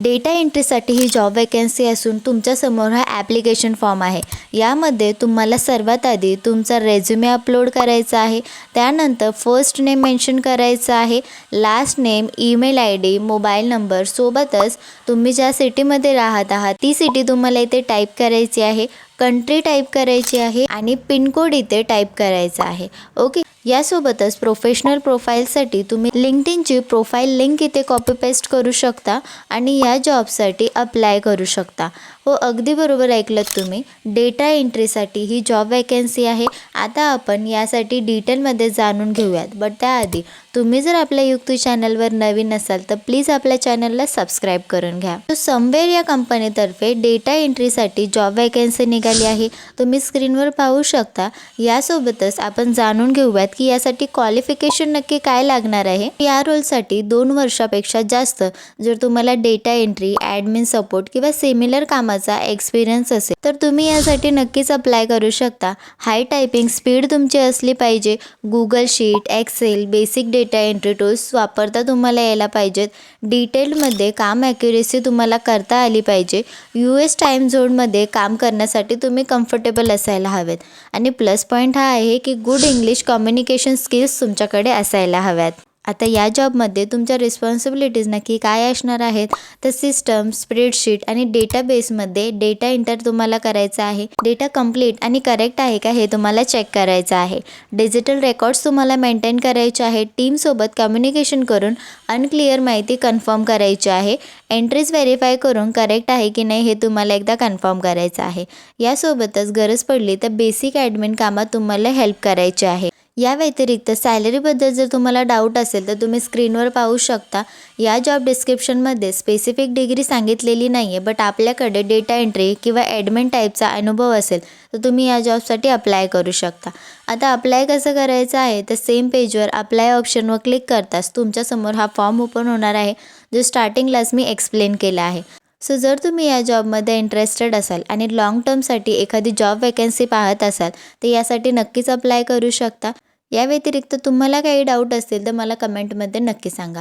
Data एंट्रीसाठी ही job vacancy असून तुमच्यासमोर हा ॲप्लिकेशन फॉर्म आहे. यामध्ये तुम्हाला सर्वात आधी तुमचा रेझ्युमे अपलोड करायचा आहे. त्यानंतर फर्स्ट नेम मेन्शन करायचं आहे, last name, email ID, mobile number, सोबतच तुम्ही ज्या सिटीमध्ये राहत आहात ती सिटी तुम्हाला इथे टाईप करायची आहे, कंट्री टाईप करायची आहे आणि पिनकोड इथे टाईप करायचा आहे. ओके. यासोबतच प्रोफेशनल प्रोफाईलसाठी तुम्ही लिंक्डइनची प्रोफाईल लिंक इथे कॉपी पेस्ट करू शकता आणि या जॉबसाठी अप्लाय करू शकता. हो, अगदी बरोबर ऐकलत तुम्ही. डेटा एंट्रीसाठी ही जॉब वॅकन्सी आहे. आता आपण यासाठी डिटेलमध्ये जाणून घेऊयात. बट त्याआधी तुम्ही जर आपल्या युक्ती चॅनलवर नवीन असाल तर प्लीज आपल्या चॅनलला सबस्क्राईब करून घ्या. समवेअर या कंपनीतर्फे डेटा एंट्रीसाठी जॉब वॅकन्सी निघाली आहे. तुम्ही स्क्रीनवर पाहू शकता. यासोबतच आपण जाणून घेऊयात की यासाठी क्वालिफिकेशन नक्की काय लागणार आहे. या रोलसाठी 2 वर्षापेक्षा जास्त जर तुम्हाला डेटा एंट्री, ॲडमिन सपोर्ट किंवा सिमिलर कामाचा एक्सपिरियन्स असेल तर तुम्ही यासाठी नक्कीच अप्लाय करू शकता. हाय टायपिंग स्पीड तुमची असली पाहिजे. Google sheet, Excel, basic data entry tools वापरता तुम्हाला यायला पाहिजेत. डिटेलमध्ये काम ॲक्युरेसी तुम्हाला करता आली पाहिजे. US टाईम झोनमध्ये काम करण्यासाठी तुम्ही कम्फर्टेबल असायला हवेत आणि प्लस पॉईंट हा आहे की गुड इंग्लिश कम्युनिकेशन स्किल्स तुमच्याकडे असायला हव्यात. आता या जॉबमध्ये तुमच्या रिस्पॉन्सिबिलिटीज नक्की काय असणार आहेत तर सिस्टम, स्प्रेडशीट आणि डेटाबेसमध्ये डेटा एंटर तुम्हाला करायचा आहे. डेटा कंप्लीट आणि करेक्ट आहे का हे तुम्हाला चेक करायचं आहे. डिजिटल रेकॉर्ड्स तुम्हाला मेंटेन करायचे आहेत. टीमसोबत कम्युनिकेशन करून अनक्लिअर माहिती कन्फर्म करायची आहे. एंट्रीज व्हेरीफाय करून करेक्ट आहे की नाही हे तुम्हाला एकदा कन्फर्म करायचं आहे. यासोबतच गरज पडली तर बेसिक ॲडमिन कामात तुम्हाला हेल्प करायची आहे. या व्यतिरिक्त सॅलरीबद्दल जर तुम्हाला डाऊट असेल तर तुम्ही स्क्रीनवर पाहू शकता. या जॉब डिस्क्रिप्शनमध्ये स्पेसिफिक डिग्री सांगितलेली नाही आहे, बट आपल्याकडे डेटा एंट्री किंवा ॲडमिन टाईपचा अनुभव असेल तर तुम्ही या जॉबसाठी अप्लाय करू शकता. आता अप्लाय कसं करायचं आहे तर सेम पेजवर अप्लाय ऑप्शनवर क्लिक करताच तुमच्यासमोर हा फॉर्म ओपन होणार आहे, जो स्टार्टिंगलाच मी एक्सप्लेन केला आहे. सो जर तुम्ही या जॉबमध्ये इंटरेस्टेड असाल आणि लाँग टर्मसाठी एखादी जॉब वॅकन्सी पाहत असाल तर यासाठी नक्कीच अप्लाय करू शकता. या व्यतिरिक्त तुम्हाला काही डाऊट असतील तर मला कमेंटमध्ये नक्की सांगा.